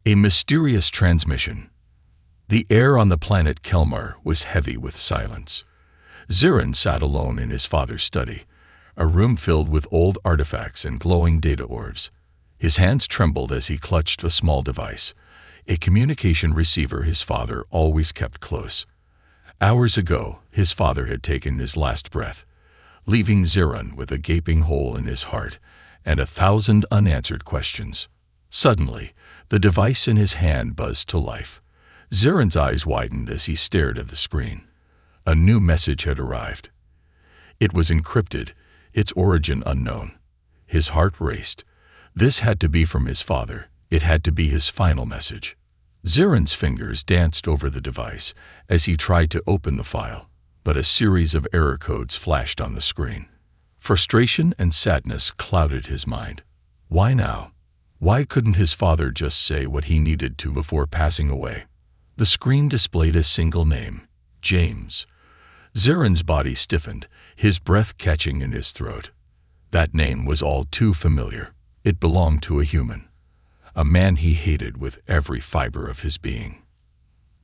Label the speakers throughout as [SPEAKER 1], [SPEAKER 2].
[SPEAKER 1] A mysterious transmission. The air on the planet Kelmar was heavy with silence. Zirin sat alone in his father's study, a room filled with old artifacts and glowing data orbs. His hands trembled as he clutched a small device, a communication receiver his father always kept close. Hours ago, his father had taken his last breath, leaving Zirin with a gaping hole in his heart and 1,000 unanswered questions. Suddenly, the device in his hand buzzed to life. Zirin's eyes widened as he stared at the screen. A new message had arrived. It was encrypted, its origin unknown. His heart raced. This had to be from his father. It had to be his final message. Zirin's fingers danced over the device as he tried to open the file, but a series of error codes flashed on the screen. Frustration and sadness clouded his mind. Why now? Why couldn't his father just say what he needed to before passing away? The screen displayed a single name, James. Zirin's body stiffened, his breath catching in his throat. That name was all too familiar. It belonged to a human, a man he hated with every fiber of his being.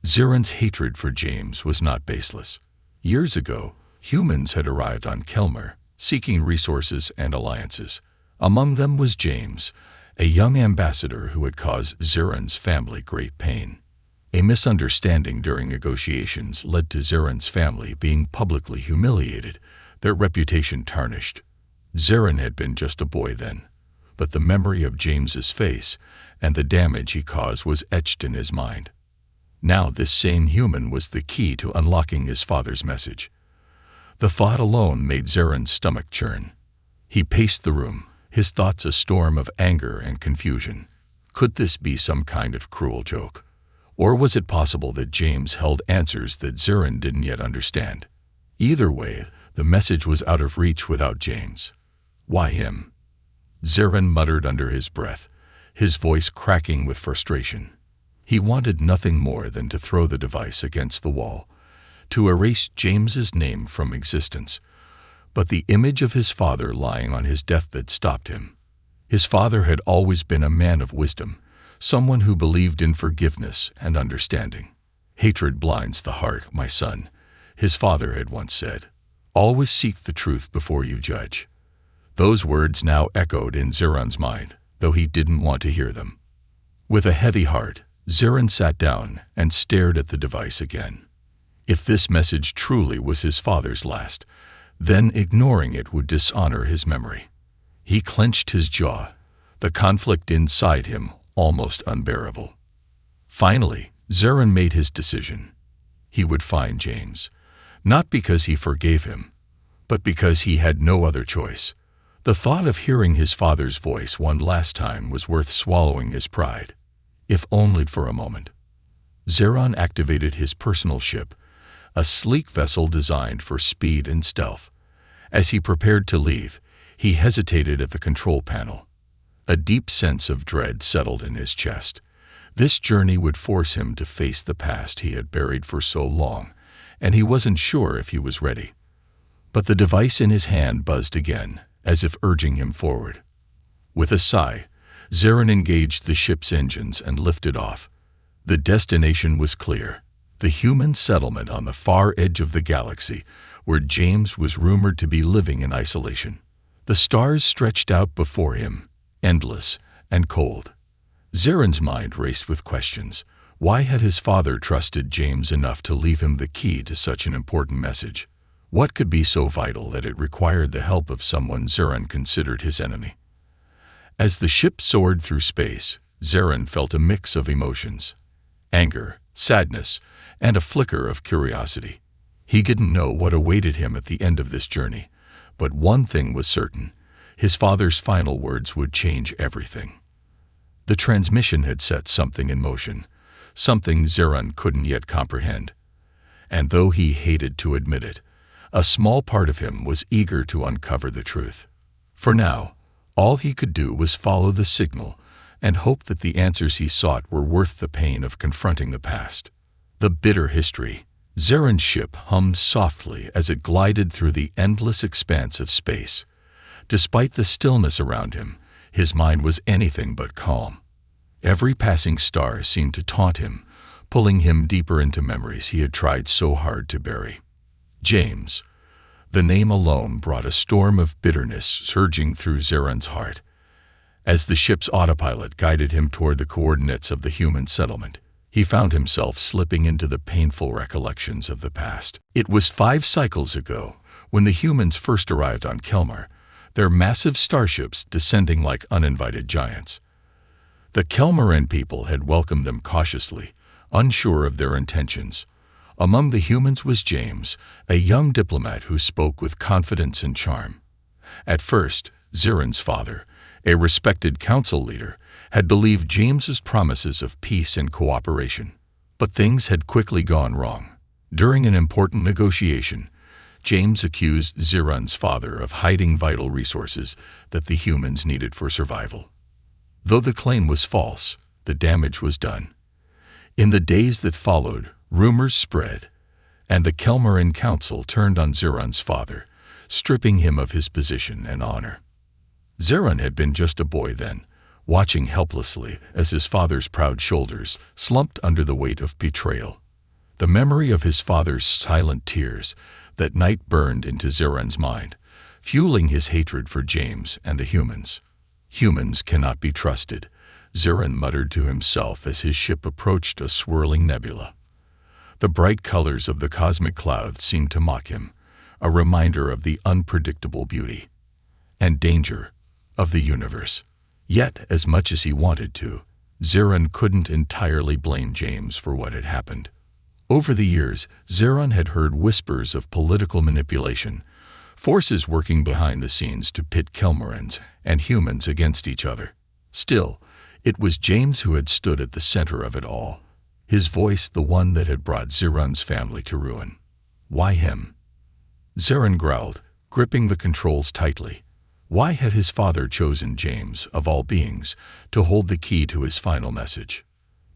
[SPEAKER 1] Zirin's hatred for James was not baseless. Years ago, humans had arrived on Kelmar, seeking resources and alliances. Among them was James, a young ambassador who had caused Zirin's family great pain. A misunderstanding during negotiations led to Zirin's family being publicly humiliated, their reputation tarnished. Zirin had been just a boy then, but the memory of James's face and the damage he caused was etched in his mind. Now this same human was the key to unlocking his father's message. The thought alone made Zirin's stomach churn. He paced the room, his thoughts a storm of anger and confusion. Could this be some kind of cruel joke? Or was it possible that James held answers that Zirin didn't yet understand? Either way, the message was out of reach without James. Why him? Zirin muttered under his breath, his voice cracking with frustration. He wanted nothing more than to throw the device against the wall, to erase James's name from existence. But the image of his father lying on his deathbed stopped him. His father had always been a man of wisdom, someone who believed in forgiveness and understanding. Hatred blinds the heart, my son, his father had once said. Always seek the truth before you judge. Those words now echoed in Zirin's mind, though he didn't want to hear them. With a heavy heart, Zirin sat down and stared at the device again. If this message truly was his father's last, then ignoring it would dishonor his memory. He clenched his jaw, the conflict inside him almost unbearable. Finally, Zirin made his decision. He would find James, not because he forgave him, but because he had no other choice. The thought of hearing his father's voice one last time was worth swallowing his pride, if only for a moment. Zirin activated his personal ship, a sleek vessel designed for speed and stealth. As he prepared to leave, he hesitated at the control panel. A deep sense of dread settled in his chest. This journey would force him to face the past he had buried for so long, and he wasn't sure if he was ready. But the device in his hand buzzed again, as if urging him forward. With a sigh, Zirin engaged the ship's engines and lifted off. The destination was clear: the human settlement on the far edge of the galaxy, where James was rumored to be living in isolation. The stars stretched out before him, endless and cold. Zirin's mind raced with questions. Why had his father trusted James enough to leave him the key to such an important message? What could be so vital that it required the help of someone Zirin considered his enemy? As the ship soared through space, Zirin felt a mix of emotions: anger, sadness, and a flicker of curiosity. He didn't know what awaited him at the end of this journey, but one thing was certain: his father's final words would change everything. The transmission had set something in motion, something Zirin couldn't yet comprehend. And though he hated to admit it, a small part of him was eager to uncover the truth. For now, all he could do was follow the signal and hope that the answers he sought were worth the pain of confronting the past. The bitter history. Zirin's ship hummed softly as it glided through the endless expanse of space. Despite the stillness around him, his mind was anything but calm. Every passing star seemed to taunt him, pulling him deeper into memories he had tried so hard to bury. James. The name alone brought a storm of bitterness surging through Zeron's heart. As the ship's autopilot guided him toward the coordinates of the human settlement, he found himself slipping into the painful recollections of the past. It was 5 cycles ago, when the humans first arrived on Kelmar, their massive starships descending like uninvited giants. The Kelmaran people had welcomed them cautiously, unsure of their intentions. Among the humans was James, a young diplomat who spoke with confidence and charm. At first, Zeron's father, a respected council leader, had believed James's promises of peace and cooperation. But things had quickly gone wrong. During an important negotiation, James accused Zeron's father of hiding vital resources that the humans needed for survival. Though the claim was false, the damage was done. In the days that followed, rumors spread, and the Kelmaran Council turned on Zeron's father, stripping him of his position and honor. Zeron had been just a boy then, watching helplessly as his father's proud shoulders slumped under the weight of betrayal. The memory of his father's silent tears that night burned into Zeron's mind, fueling his hatred for James and the humans. Humans cannot be trusted, Zeron muttered to himself as his ship approached a swirling nebula. The bright colors of the cosmic cloud seemed to mock him, a reminder of the unpredictable beauty and danger of the universe. Yet, as much as he wanted to, Zeron couldn't entirely blame James for what had happened. Over the years, Zeron had heard whispers of political manipulation, forces working behind the scenes to pit Kelmarans and humans against each other. Still, it was James who had stood at the center of it all, his voice the one that had brought Zeron's family to ruin. Why him? Zeron growled, gripping the controls tightly. Why had his father chosen James, of all beings, to hold the key to his final message?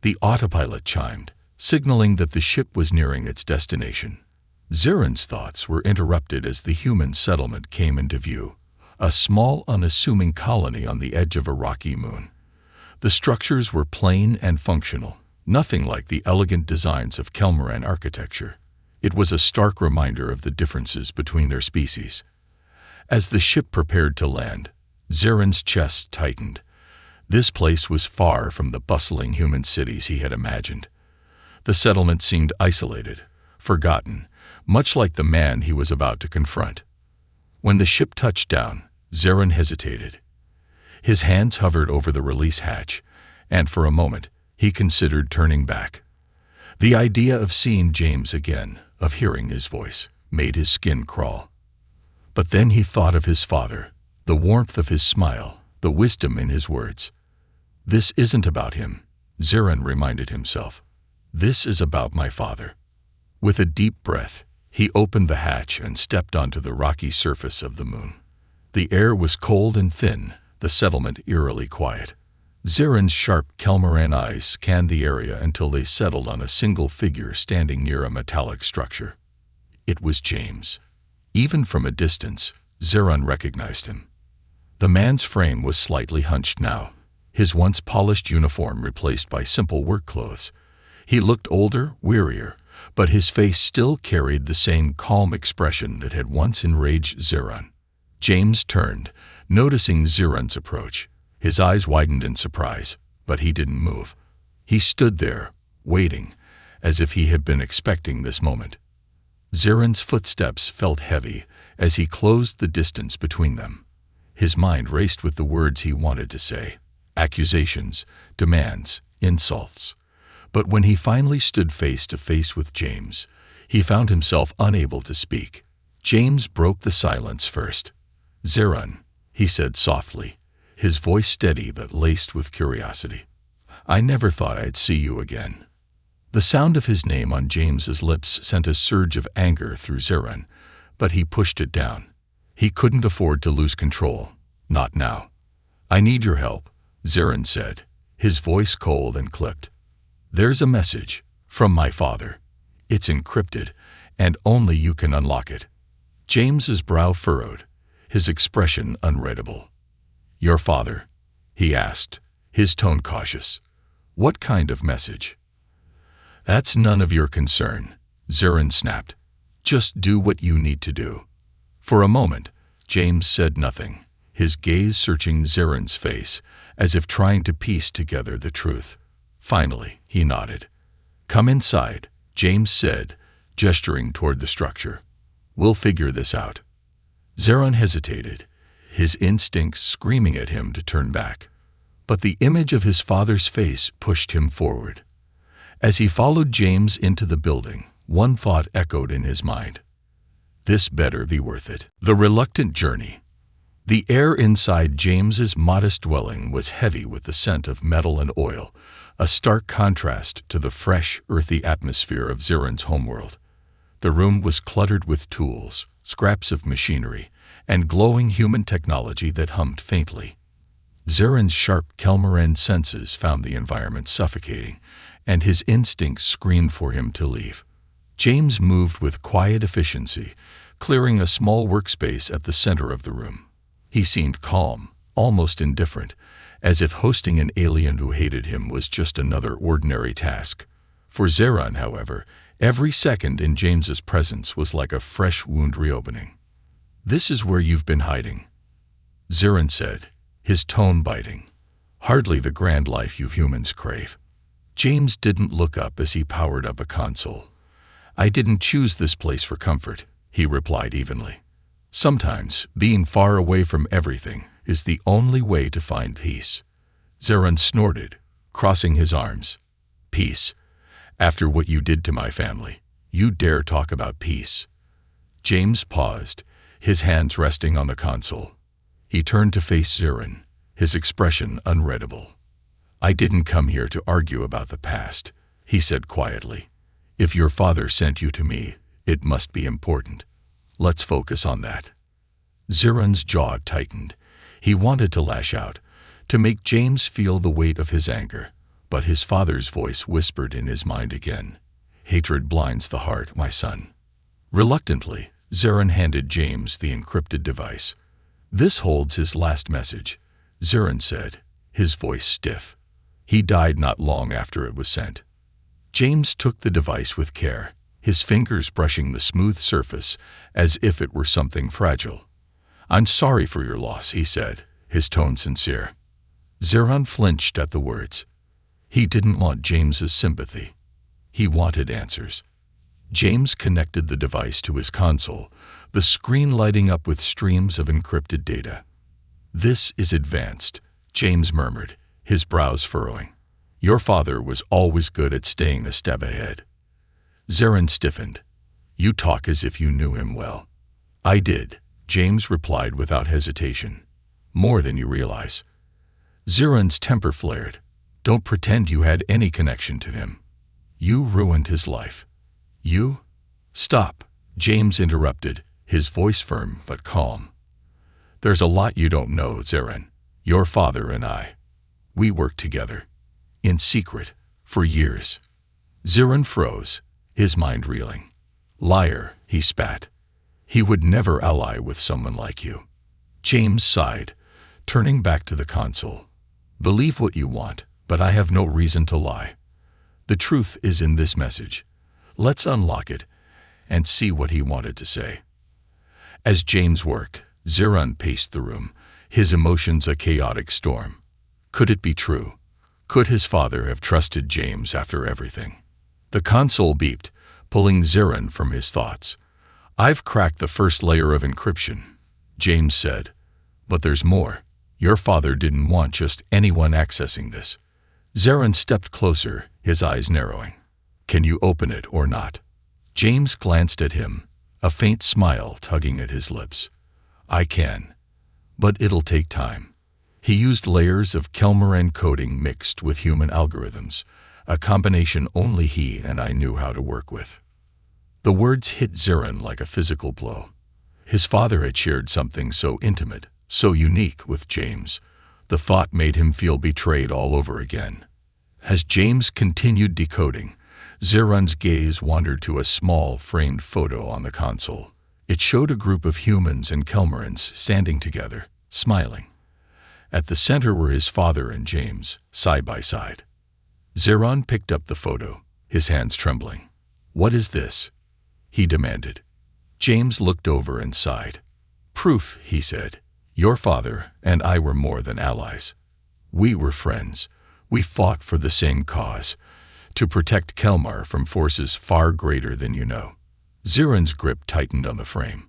[SPEAKER 1] The autopilot chimed, signaling that the ship was nearing its destination. Zeron's thoughts were interrupted as the human settlement came into view, a small, unassuming colony on the edge of a rocky moon. The structures were plain and functional, nothing like the elegant designs of Kelmaran architecture. It was a stark reminder of the differences between their species. As the ship prepared to land, Zeron's chest tightened. This place was far from the bustling human cities he had imagined. The settlement seemed isolated, forgotten, much like the man he was about to confront. When the ship touched down, Zeron hesitated. His hands hovered over the release hatch, and for a moment, he considered turning back. The idea of seeing James again, of hearing his voice, made his skin crawl. But then he thought of his father, the warmth of his smile, the wisdom in his words. This isn't about him, Zeron reminded himself. This is about my father. With a deep breath, he opened the hatch and stepped onto the rocky surface of the moon. The air was cold and thin, the settlement eerily quiet. Zeron's sharp Kelmaran eyes scanned the area until they settled on a single figure standing near a metallic structure. It was James. Even from a distance, Zeron recognized him. The man's frame was slightly hunched now, his once polished uniform replaced by simple work clothes. He looked older, wearier, but his face still carried the same calm expression that had once enraged Zeron. James turned, noticing Zeron's approach. His eyes widened in surprise, but he didn't move. He stood there, waiting, as if he had been expecting this moment. Zeron's footsteps felt heavy as he closed the distance between them. His mind raced with the words he wanted to say, accusations, demands, insults. But when he finally stood face to face with James, he found himself unable to speak. James broke the silence first. Zeron, he said softly, his voice steady but laced with curiosity. I never thought I'd see you again. The sound of his name on James's lips sent a surge of anger through Zeron, but he pushed it down. He couldn't afford to lose control. Not now. I need your help, Zeron said, his voice cold and clipped. There's a message from my father. It's encrypted, and only you can unlock it. James's brow furrowed, his expression unreadable. Your father? He asked, his tone cautious. What kind of message? That's none of your concern, Zirin snapped. Just do what you need to do. For a moment, James said nothing, his gaze searching Zirin's face, as if trying to piece together the truth. Finally, he nodded. Come inside, James said, gesturing toward the structure. We'll figure this out. Zirin hesitated, his instincts screaming at him to turn back. But the image of his father's face pushed him forward. As he followed James into the building, one thought echoed in his mind. This better be worth it. The reluctant journey. The air inside James's modest dwelling was heavy with the scent of metal and oil, a stark contrast to the fresh, earthy atmosphere of Zirin's homeworld. The room was cluttered with tools, scraps of machinery, and glowing human technology that hummed faintly. Zirin's sharp Kelmeran senses found the environment suffocating, and his instincts screamed for him to leave. James moved with quiet efficiency, clearing a small workspace at the center of the room. He seemed calm, almost indifferent, as if hosting an alien who hated him was just another ordinary task. For Zirin, however, every second in James's presence was like a fresh wound reopening. This is where you've been hiding, Zirin said, his tone biting. Hardly the grand life you humans crave. James didn't look up as he powered up a console. I didn't choose this place for comfort, he replied evenly. Sometimes, being far away from everything is the only way to find peace. Zirin snorted, crossing his arms. Peace? After what you did to my family, you dare talk about peace? James paused, his hands resting on the console. He turned to face Zirin, his expression unreadable. I didn't come here to argue about the past, he said quietly. If your father sent you to me, it must be important. Let's focus on that. Zirin's jaw tightened. He wanted to lash out, to make James feel the weight of his anger, but his father's voice whispered in his mind again. Hatred blinds the heart, my son. Reluctantly, Zirin handed James the encrypted device. This holds his last message, Zirin said, his voice stiff. He died not long after it was sent. James took the device with care, his fingers brushing the smooth surface as if it were something fragile. I'm sorry for your loss, he said, his tone sincere. Zirin flinched at the words. He didn't want James's sympathy. He wanted answers. James connected the device to his console, the screen lighting up with streams of encrypted data. This is advanced, James murmured, his brows furrowing. Your father was always good at staying a step ahead. Zirin stiffened. You talk as if you knew him well. I did, James replied without hesitation. More than you realize. Zirin's temper flared. Don't pretend you had any connection to him. You ruined his life. You? Stop, James interrupted, his voice firm but calm. There's a lot you don't know, Zirin. Your father and I. We worked together. In secret, for years. Zirin froze, his mind reeling. Liar, he spat. He would never ally with someone like you. James sighed, turning back to the console. Believe what you want, but I have no reason to lie. The truth is in this message. Let's unlock it and see what he wanted to say. As James worked, Zirin paced the room, his emotions a chaotic storm. Could it be true? Could his father have trusted James after everything? The console beeped, pulling Zirin from his thoughts. I've cracked the first layer of encryption, James said. But there's more. Your father didn't want just anyone accessing this. Zirin stepped closer, his eyes narrowing. Can you open it or not? James glanced at him, a faint smile tugging at his lips. I can. But it'll take time. He used layers of Kelmeran coding mixed with human algorithms, a combination only he and I knew how to work with. The words hit Zirin like a physical blow. His father had shared something so intimate, so unique with James. The thought made him feel betrayed all over again. As James continued decoding, Zirin's gaze wandered to a small, framed photo on the console. It showed a group of humans and Kelmerans standing together, smiling. At the center were his father and James, side by side. Zeron picked up the photo, his hands trembling. "What is this?" he demanded. James looked over and sighed. "Proof," he said. "Your father and I were more than allies. We were friends. We fought for the same cause, to protect Kelmar from forces far greater than you know." Zeron's grip tightened on the frame.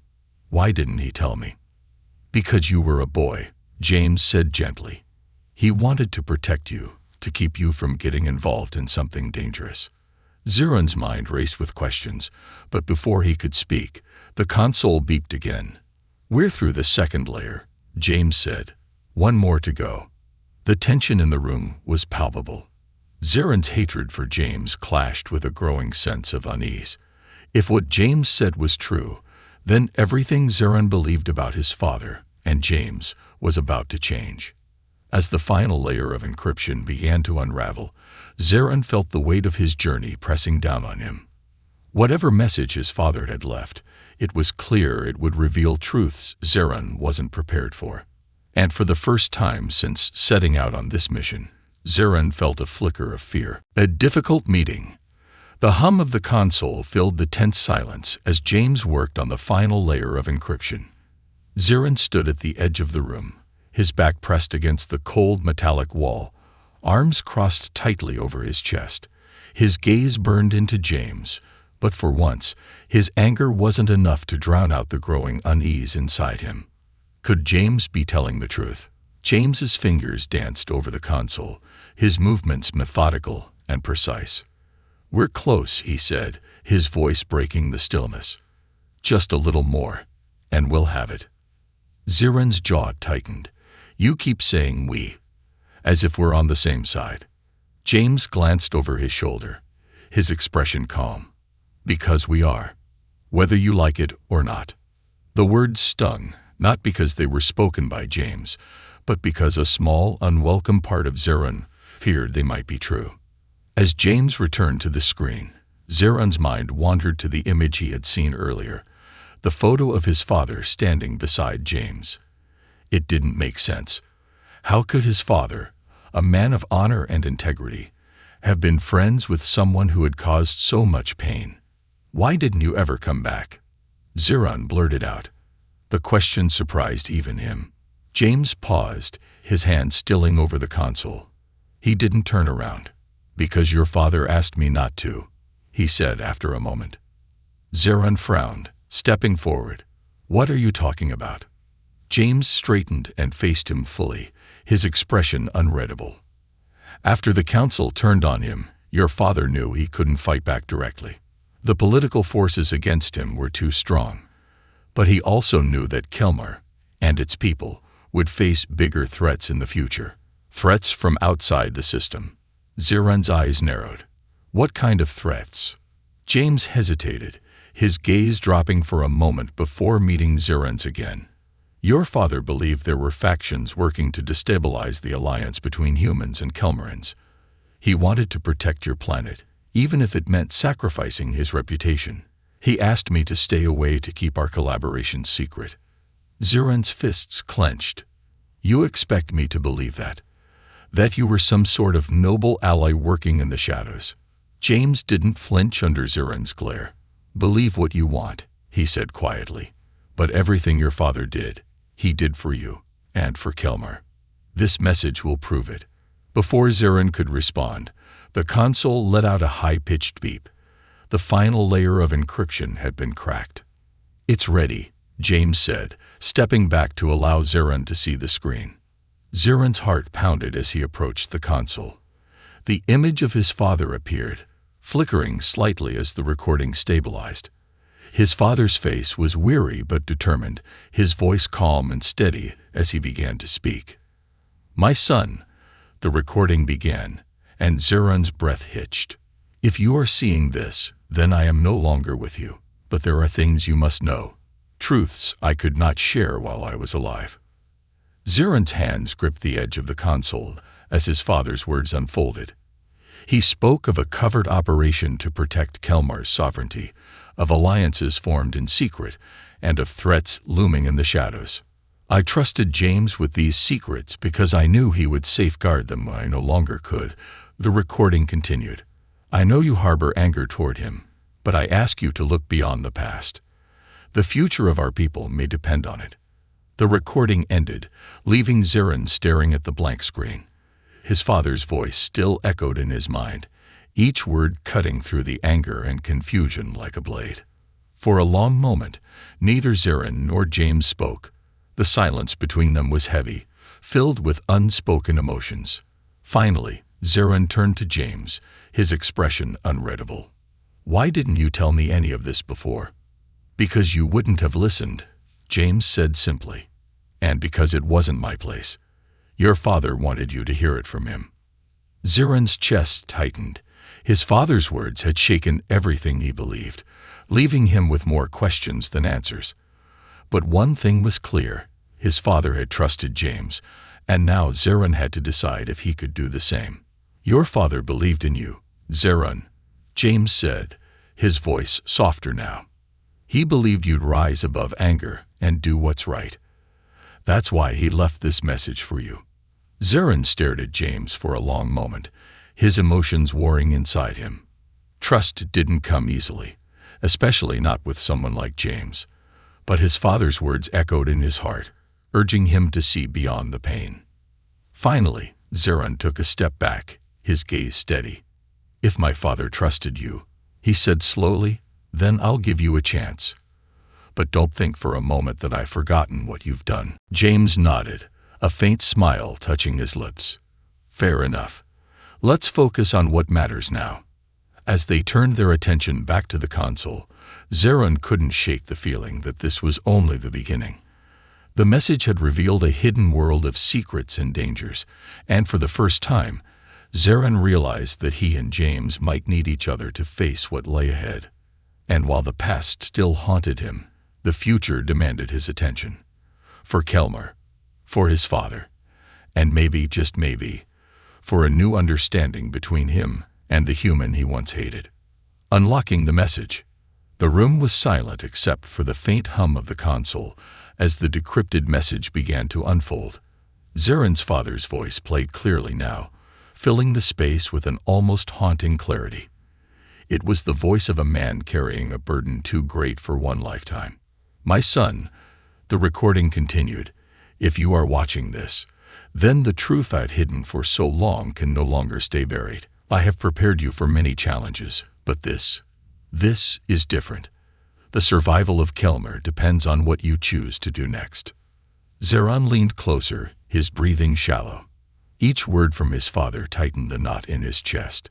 [SPEAKER 1] "Why didn't he tell me?" "Because you were a boy," James said gently. "He wanted to protect you, to keep you from getting involved in something dangerous." Zeron's mind raced with questions, but before he could speak, the console beeped again. "We're through the second layer," James said. "One more to go." The tension in the room was palpable. Zeron's hatred for James clashed with a growing sense of unease. If what James said was true, then everything Zeron believed about his father and James was about to change. As the final layer of encryption began to unravel, Zeron felt the weight of his journey pressing down on him. Whatever message his father had left, it was clear it would reveal truths Zeron wasn't prepared for. And for the first time since setting out on this mission, Zeron felt a flicker of fear. A difficult meeting. The hum of the console filled the tense silence as James worked on the final layer of encryption. Zeron stood at the edge of the room, his back pressed against the cold metallic wall, arms crossed tightly over his chest. His gaze burned into James, but for once, his anger wasn't enough to drown out the growing unease inside him. Could James be telling the truth? James's fingers danced over the console, his movements methodical and precise. "We're close," he said, his voice breaking the stillness. "Just a little more, and we'll have it." Zeron's jaw tightened. "You keep saying we, as if we're on the same side." James glanced over his shoulder, his expression calm. "Because we are, whether you like it or not." The words stung, not because they were spoken by James, but because a small, unwelcome part of Zeron feared they might be true. As James returned to the screen, Zeron's mind wandered to the image he had seen earlier, the photo of his father standing beside James. It didn't make sense. How could his father, a man of honor and integrity, have been friends with someone who had caused so much pain? "Why didn't you ever come back?" Zeron blurted out. The question surprised even him. James paused, his hand stilling over the console. He didn't turn around. "Because your father asked me not to," he said after a moment. Zeron frowned, stepping forward. "What are you talking about?" James straightened and faced him fully, his expression unreadable. "After the council turned on him, your father knew he couldn't fight back directly. The political forces against him were too strong. But he also knew that Kelmar and its people would face bigger threats in the future, threats from outside the system." Zeron's eyes narrowed. "What kind of threats?" James hesitated, his gaze dropping for a moment before meeting Zeron's again. "Your father believed there were factions working to destabilize the alliance between humans and Kelmarans. He wanted to protect your planet, even if it meant sacrificing his reputation. He asked me to stay away to keep our collaboration secret." Zeron's fists clenched. "You expect me to believe that? That you were some sort of noble ally working in the shadows?" James didn't flinch under Zeron's glare. "Believe what you want," he said quietly. "But everything your father did, he did for you, and for Kelmar. This message will prove it." Before Zeron could respond, the console let out a high-pitched beep. The final layer of encryption had been cracked. "It's ready," James said, stepping back to allow Zeron to see the screen. Zeron's heart pounded as he approached the console. The image of his father appeared, flickering slightly as the recording stabilized. His father's face was weary but determined, his voice calm and steady as he began to speak. "My son," the recording began, and Zeron's breath hitched. "If you are seeing this, then I am no longer with you. But there are things you must know, truths I could not share while I was alive." Zeron's hands gripped the edge of the console as his father's words unfolded. He spoke of a covert operation to protect Kelmar's sovereignty, of alliances formed in secret, and of threats looming in the shadows. "I trusted James with these secrets because I knew he would safeguard them when I no longer could, The recording continued. I know you harbor anger toward him, but I ask you to look beyond the past. The future of our people may depend on it. The recording ended, leaving Zirin staring at the blank screen. His father's voice still echoed in his mind, each word cutting through the anger and confusion like a blade. For a long moment, neither Zirin nor James spoke. The silence between them was heavy, filled with unspoken emotions. Finally, Zirin turned to James, his expression unreadable. Why didn't you tell me any of this before? Because you wouldn't have listened, James said simply. And because it wasn't my place. Your father wanted you to hear it from him. Zirin's chest tightened. His father's words had shaken everything he believed, leaving him with more questions than answers. But one thing was clear. His father had trusted James, and now Zirin had to decide if he could do the same. Your father believed in you, Zirin, James said, his voice softer now. He believed you'd rise above anger and do what's right. That's why he left this message for you. Zirin stared at James for a long moment, his emotions warring inside him. Trust didn't come easily, especially not with someone like James. But his father's words echoed in his heart, urging him to see beyond the pain. Finally, Zirin took a step back, his gaze steady. If my father trusted you, he said slowly, then I'll give you a chance. But don't think for a moment that I've forgotten what you've done. James nodded, a faint smile touching his lips. Fair enough. Let's focus on what matters now. As they turned their attention back to the console, Zirin couldn't shake the feeling that this was only the beginning. The message had revealed a hidden world of secrets and dangers, and for the first time, Zirin realized that he and James might need each other to face what lay ahead. And while the past still haunted him, the future demanded his attention. For Kelmar, for his father, and maybe, just maybe, for a new understanding between him and the human he once hated. Unlocking the message. The room was silent except for the faint hum of the console as the decrypted message began to unfold. Zirin's father's voice played clearly now, filling the space with an almost haunting clarity. It was the voice of a man carrying a burden too great for one lifetime. My son, the recording continued, if you are watching this, then the truth I'd hidden for so long can no longer stay buried. I have prepared you for many challenges, but this is different. The survival of Kelmar depends on what you choose to do next. Zirin leaned closer, his breathing shallow. Each word from his father tightened the knot in his chest.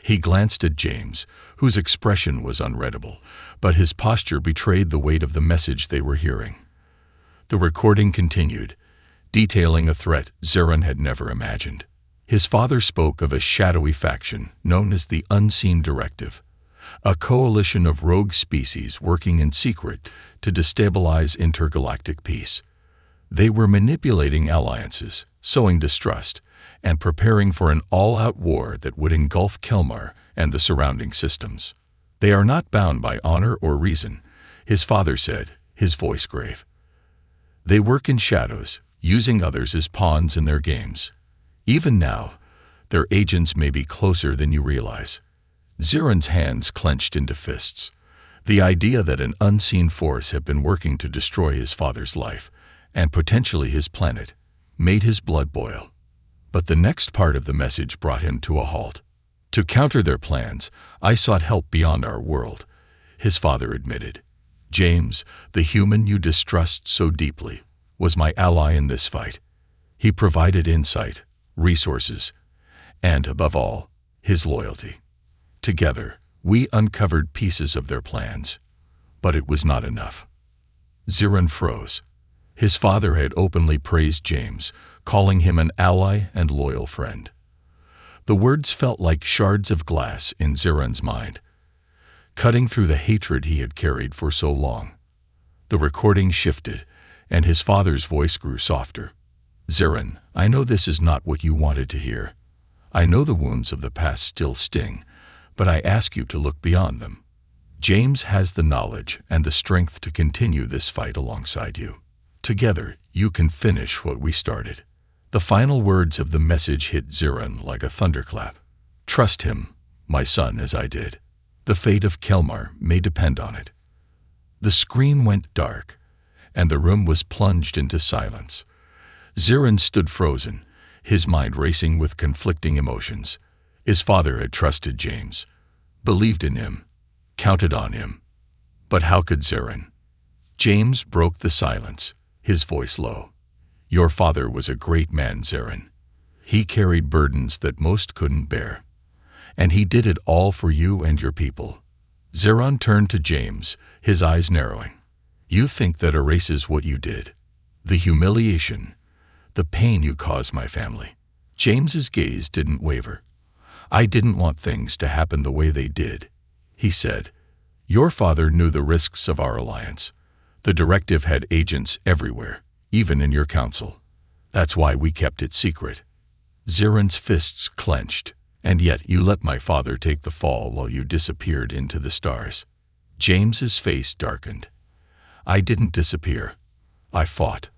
[SPEAKER 1] He glanced at James, whose expression was unreadable, but his posture betrayed the weight of the message they were hearing. The recording continued, detailing a threat Zirin had never imagined. His father spoke of a shadowy faction known as the Unseen Directive, a coalition of rogue species working in secret to destabilize intergalactic peace. They were manipulating alliances, sowing distrust, and preparing for an all-out war that would engulf Kelmar and the surrounding systems. They are not bound by honor or reason, his father said, his voice grave. They work in shadows, using others as pawns in their games. Even now, their agents may be closer than you realize. Zirin's hands clenched into fists. The idea that an unseen force had been working to destroy his father's life, and potentially his planet, made his blood boil. But the next part of the message brought him to a halt. To counter their plans, I sought help beyond our world, his father admitted. James, the human you distrust so deeply, was my ally in this fight. He provided insight, resources, and, above all, his loyalty. Together, we uncovered pieces of their plans. But it was not enough. Zirin froze. His father had openly praised James, calling him an ally and loyal friend. The words felt like shards of glass in Zirin's mind, cutting through the hatred he had carried for so long. The recording shifted, and his father's voice grew softer. Zirin, I know this is not what you wanted to hear. I know the wounds of the past still sting, but I ask you to look beyond them. James has the knowledge and the strength to continue this fight alongside you. Together, you can finish what we started. The final words of the message hit Zirin like a thunderclap. Trust him, my son, as I did. The fate of Kelmar may depend on it." The screen went dark, and the room was plunged into silence. Zirin stood frozen, his mind racing with conflicting emotions. His father had trusted James, believed in him, counted on him. But how could Zirin? James broke the silence, his voice low. "Your father was a great man, Zirin. He carried burdens that most couldn't bear. And he did it all for you and your people." Zirin turned to James, his eyes narrowing. "You think that erases what you did? The humiliation, the pain you caused my family?" James's gaze didn't waver. "I didn't want things to happen the way they did," he said. "Your father knew the risks of our alliance. The directive had agents everywhere, even in your council. That's why we kept it secret." Zirin's fists clenched. "And yet you let my father take the fall while you disappeared into the stars." James's face darkened. "I didn't disappear. I fought.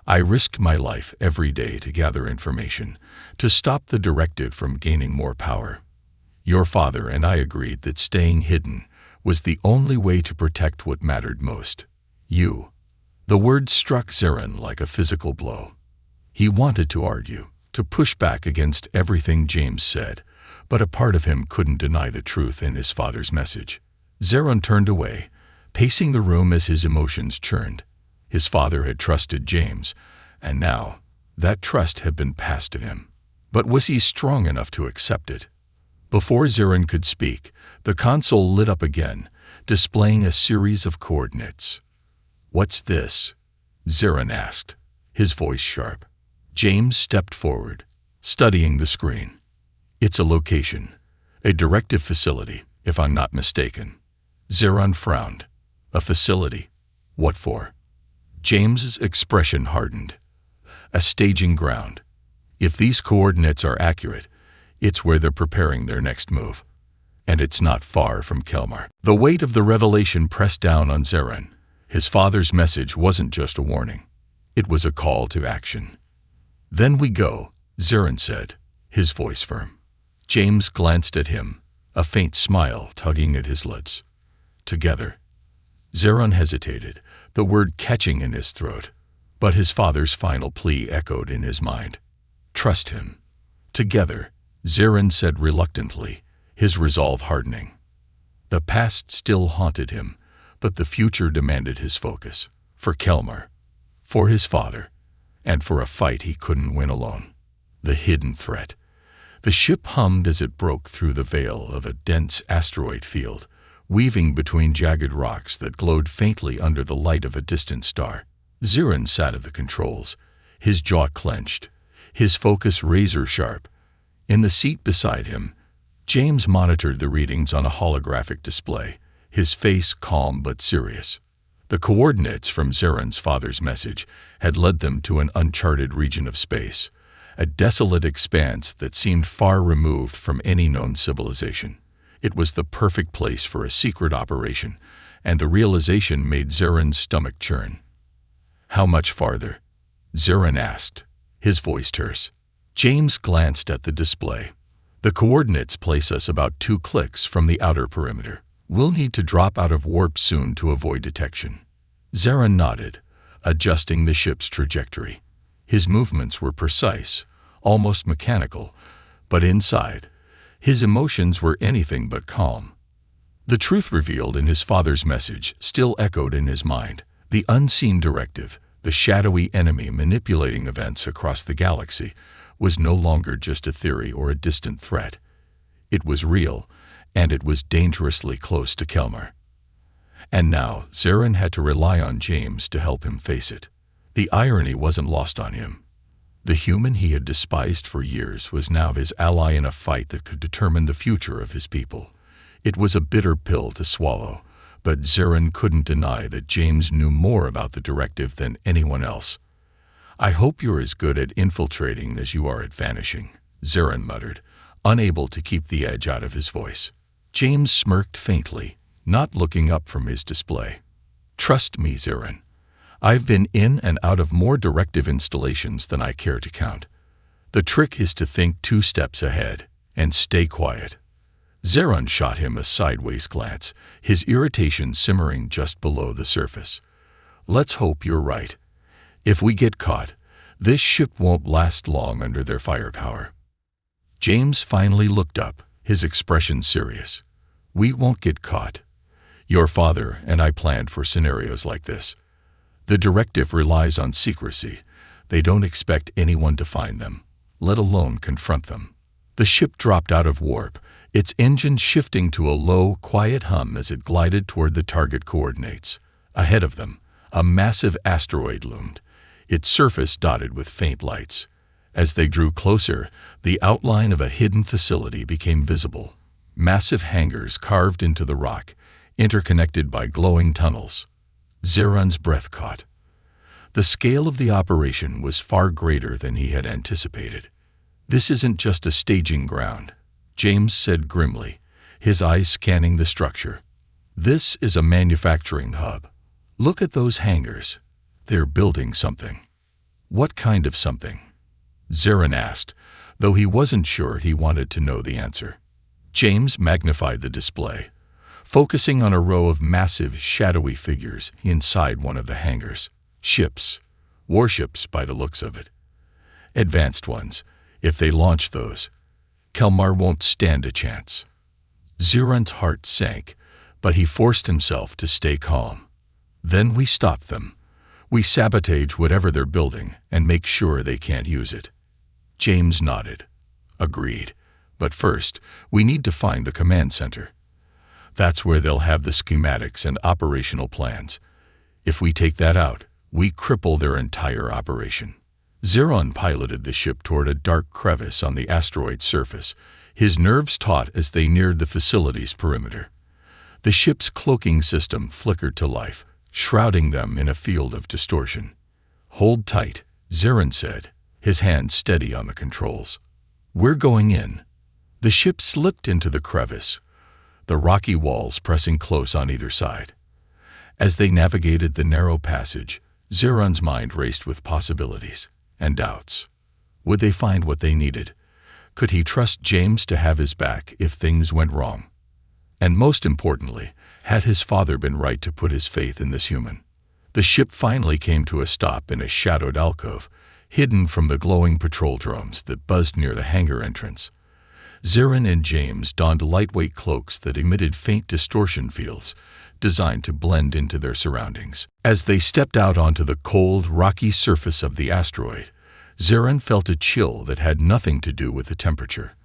[SPEAKER 1] I risked my life every day to gather information, to stop the directive from gaining more power. Your father and I agreed that staying hidden was the only way to protect what mattered most. You." The word struck Zirin like a physical blow. He wanted to argue, to push back against everything James said, but a part of him couldn't deny the truth in his father's message. Zirin turned away, pacing the room as his emotions churned. His father had trusted James, and now that trust had been passed to him. But was he strong enough to accept it? Before Zirin could speak, the console lit up again, displaying a series of coordinates. "What's this?" Zirin asked, his voice sharp. James stepped forward, studying the screen. "It's a location, a directive facility, if I'm not mistaken." Zirin frowned. "A facility? What for?" James's expression hardened. "A staging ground. If these coordinates are accurate, it's where they're preparing their next move. And it's not far from Kelmar." The weight of the revelation pressed down on Zirin. His father's message wasn't just a warning. It was a call to action. "Then we go," Zirin said, his voice firm. James glanced at him, a faint smile tugging at his lips. "Together." Zirin hesitated, the word catching in his throat, but his father's final plea echoed in his mind. "Trust him." "Together," Zirin said reluctantly, his resolve hardening. The past still haunted him, but the future demanded his focus. For Kelmar, for his father, and for a fight he couldn't win alone. The hidden threat. The ship hummed as it broke through the veil of a dense asteroid field, weaving between jagged rocks that glowed faintly under the light of a distant star. Zirin sat at the controls, his jaw clenched, his focus razor-sharp. In the seat beside him, James monitored the readings on a holographic display, his face calm but serious. The coordinates from Zirin's father's message had led them to an uncharted region of space, a desolate expanse that seemed far removed from any known civilization. It was the perfect place for a secret operation, and the realization made Zirin's stomach churn. "How much farther?" Zirin asked, his voice terse. James glanced at the display. "The coordinates place us about 2 clicks from the outer perimeter. We'll need to drop out of warp soon to avoid detection." Zirin nodded, adjusting the ship's trajectory. His movements were precise, almost mechanical, but inside, his emotions were anything but calm. The truth revealed in his father's message still echoed in his mind. The unseen directive, the shadowy enemy manipulating events across the galaxy, was no longer just a theory or a distant threat. It was real, and it was dangerously close to Kelmar. And now Zirin had to rely on James to help him face it. The irony wasn't lost on him. The human he had despised for years was now his ally in a fight that could determine the future of his people. It was a bitter pill to swallow, but Zirin couldn't deny that James knew more about the directive than anyone else. "I hope you're as good at infiltrating as you are at vanishing," Zirin muttered, unable to keep the edge out of his voice. James smirked faintly, not looking up from his display. "Trust me, Zirin. I've been in and out of more directive installations than I care to count. The trick is to think 2 steps ahead, and stay quiet." Zeron shot him a sideways glance, his irritation simmering just below the surface. "Let's hope you're right. If we get caught, this ship won't last long under their firepower." James finally looked up, his expression serious. "We won't get caught. Your father and I planned for scenarios like this. The directive relies on secrecy. They don't expect anyone to find them, let alone confront them." The ship dropped out of warp, its engine shifting to a low, quiet hum as it glided toward the target coordinates. Ahead of them, a massive asteroid loomed, its surface dotted with faint lights. As they drew closer, the outline of a hidden facility became visible. Massive hangars carved into the rock, interconnected by glowing tunnels. Zeron's breath caught. The scale of the operation was far greater than he had anticipated. "This isn't just a staging ground," James said grimly, his eyes scanning the structure. "This is a manufacturing hub. Look at those hangars. They're building something." "What kind of something?" Zeron asked, though he wasn't sure he wanted to know the answer. James magnified the display, focusing on a row of massive, shadowy figures inside one of the hangars. Ships. Warships, by the looks of it. Advanced ones. If they launch those, Kelmar won't stand a chance. Zeron's heart sank, but he forced himself to stay calm. "Then we stop them. We sabotage whatever they're building and make sure they can't use it." James nodded. "Agreed. But first, we need to find the command center. That's where they'll have the schematics and operational plans. If we take that out, we cripple their entire operation." Zeron piloted the ship toward a dark crevice on the asteroid's surface, his nerves taut as they neared the facility's perimeter. The ship's cloaking system flickered to life, shrouding them in a field of distortion. "Hold tight," Zeron said, his hand steady on the controls. "We're going in." The ship slipped into the crevice, the rocky walls pressing close on either side. As they navigated the narrow passage, Zeron's mind raced with possibilities and doubts. Would they find what they needed? Could he trust James to have his back if things went wrong? And most importantly, had his father been right to put his faith in this human? The ship finally came to a stop in a shadowed alcove, hidden from the glowing patrol drones that buzzed near the hangar entrance. Zeron and James donned lightweight cloaks that emitted faint distortion fields, designed to blend into their surroundings. As they stepped out onto the cold, rocky surface of the asteroid, Zeron felt a chill that had nothing to do with the temperature.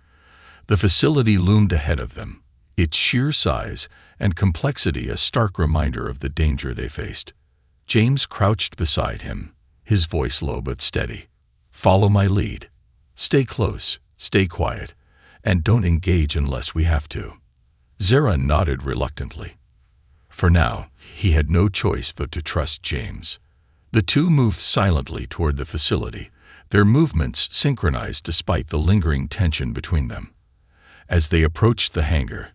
[SPEAKER 1] The facility loomed ahead of them, its sheer size and complexity a stark reminder of the danger they faced. James crouched beside him, his voice low but steady. "Follow my lead. Stay close, stay quiet, and don't engage unless we have to." Zeron nodded reluctantly. For now, he had no choice but to trust James. The two moved silently toward the facility, their movements synchronized despite the lingering tension between them. As they approached the hangar,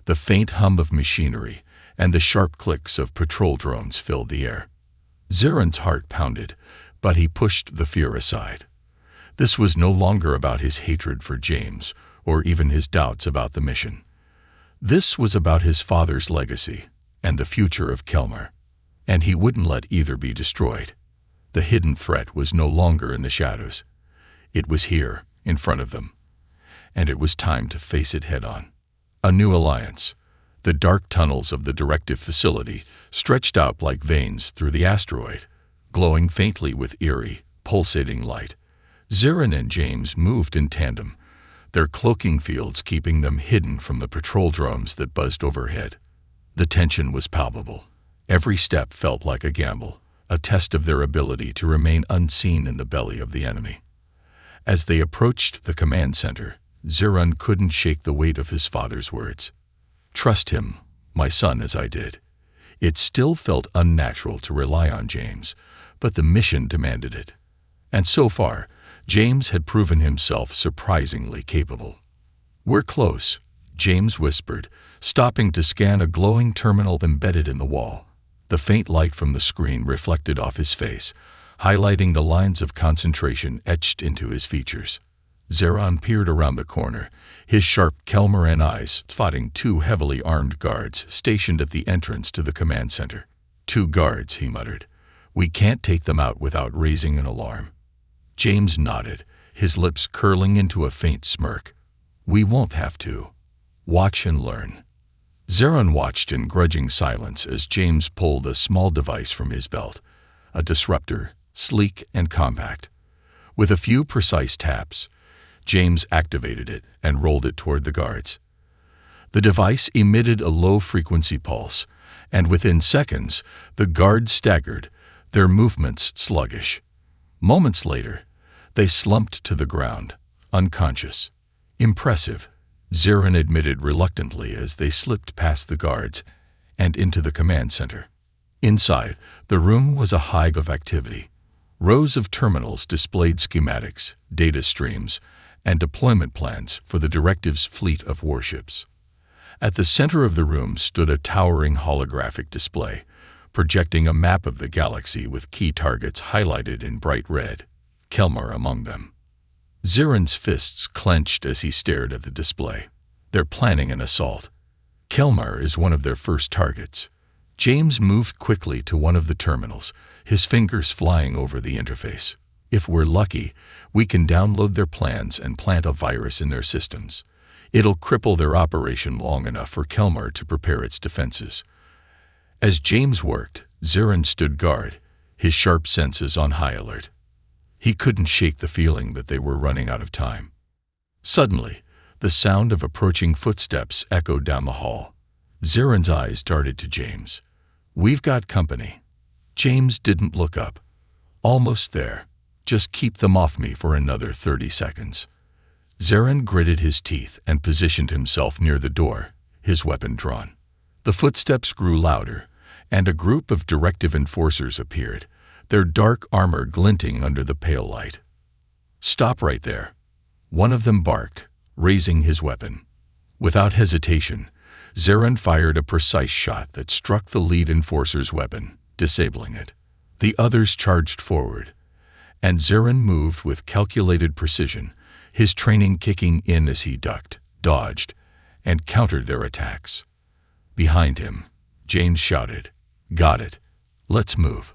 [SPEAKER 1] the faint hum of machinery and the sharp clicks of patrol drones filled the air. Zeron's heart pounded, but he pushed the fear aside. This was no longer about his hatred for James or even his doubts about the mission. This was about his father's legacy and the future of Kelmar, and he wouldn't let either be destroyed. The hidden threat was no longer in the shadows. It was here, in front of them, and it was time to face it head-on. A new alliance. The dark tunnels of the directive facility stretched out like veins through the asteroid, glowing faintly with eerie, pulsating light. Zeron and James moved in tandem, their cloaking fields keeping them hidden from the patrol drones that buzzed overhead. The tension was palpable. Every step felt like a gamble, a test of their ability to remain unseen in the belly of the enemy. As they approached the command center, Zeron couldn't shake the weight of his father's words. "Trust him, my son, as I did." It still felt unnatural to rely on James, but the mission demanded it. And so far, James had proven himself surprisingly capable. "We're close," James whispered, stopping to scan a glowing terminal embedded in the wall. The faint light from the screen reflected off his face, highlighting the lines of concentration etched into his features. Zeron peered around the corner, his sharp Kelmeran eyes spotting two heavily armed guards stationed at the entrance to the command center. "2 guards," he muttered. "We can't take them out without raising an alarm." James nodded, his lips curling into a faint smirk. "We won't have to. Watch and learn." Zeron watched in grudging silence as James pulled a small device from his belt, a disruptor, sleek and compact. With a few precise taps, James activated it and rolled it toward the guards. The device emitted a low-frequency pulse, and within seconds, the guards staggered, their movements sluggish. Moments later, they slumped to the ground, unconscious. "Impressive," Zeron admitted reluctantly as they slipped past the guards and into the command center. Inside, the room was a hive of activity. Rows of terminals displayed schematics, data streams, and deployment plans for the directive's fleet of warships. At the center of the room stood a towering holographic display, projecting a map of the galaxy with key targets highlighted in bright red, Kelmar among them. Zeron's fists clenched as he stared at the display. "They're planning an assault. Kelmar is one of their first targets." James moved quickly to one of the terminals, his fingers flying over the interface. "If we're lucky, we can download their plans and plant a virus in their systems. It'll cripple their operation long enough for Kelmar to prepare its defenses." As James worked, Zeron stood guard, his sharp senses on high alert. He couldn't shake the feeling that they were running out of time. Suddenly, the sound of approaching footsteps echoed down the hall. Zeron's eyes darted to James. "We've got company." James didn't look up. "Almost there. Just keep them off me for another 30 seconds. Zeron gritted his teeth and positioned himself near the door, his weapon drawn. The footsteps grew louder, and a group of directive enforcers appeared, their dark armor glinting under the pale light. "Stop right there," one of them barked, raising his weapon. Without hesitation, Zeron fired a precise shot that struck the lead enforcer's weapon, disabling it. The others charged forward, and Zeron moved with calculated precision, his training kicking in as he ducked, dodged, and countered their attacks. Behind him, James shouted, "Got it. Let's move."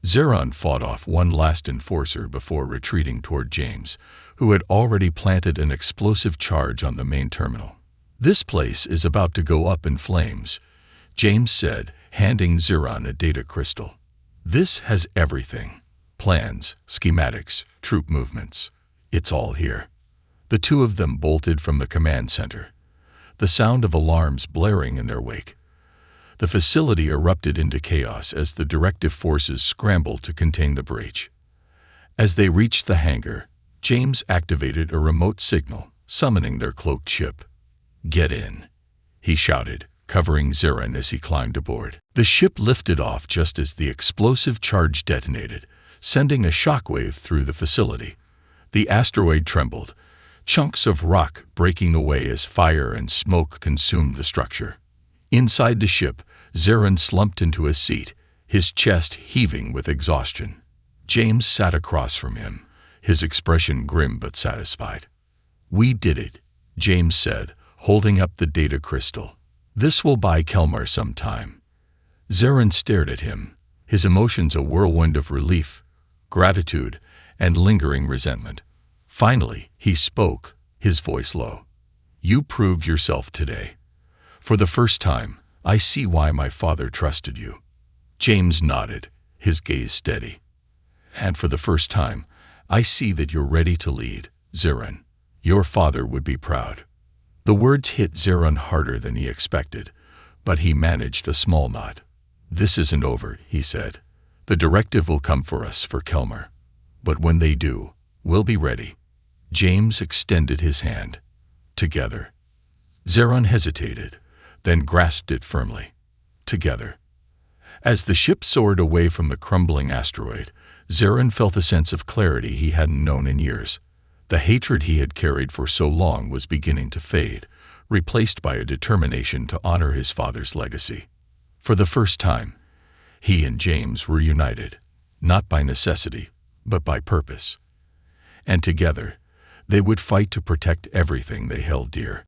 [SPEAKER 1] Zeron fought off one last enforcer before retreating toward James, who had already planted an explosive charge on the main terminal. "This place is about to go up in flames," James said, handing Zeron a data crystal. "This has everything. Plans, schematics, troop movements. It's all here." The two of them bolted from the command center, the sound of alarms blaring in their wake. The facility erupted into chaos as the directive forces scrambled to contain the breach. As they reached the hangar, James activated a remote signal, summoning their cloaked ship. "Get in," he shouted, covering Zeron as he climbed aboard. The ship lifted off just as the explosive charge detonated, sending a shockwave through the facility. The asteroid trembled, chunks of rock breaking away as fire and smoke consumed the structure. Inside the ship, Zeron slumped into a seat, his chest heaving with exhaustion. James sat across from him, his expression grim but satisfied. "We did it," James said, holding up the data crystal. "This will buy Kelmar some time." Zeron stared at him, his emotions a whirlwind of relief, gratitude, and lingering resentment. Finally, he spoke, his voice low. "You proved yourself today. For the first time, I see why my father trusted you." James nodded, his gaze steady. "And for the first time, I see that you're ready to lead, Zeron. Your father would be proud." The words hit Zeron harder than he expected, but he managed a small nod. "This isn't over," he said. "The directive will come for us for Kelmar. But when they do, we'll be ready." James extended his hand. "Together." Zeron hesitated, then grasped it firmly. "Together." As the ship soared away from the crumbling asteroid, Zeron felt a sense of clarity he hadn't known in years. The hatred he had carried for so long was beginning to fade, replaced by a determination to honor his father's legacy. For the first time, he and James were united, not by necessity, but by purpose. And together, They would fight to protect everything they held dear.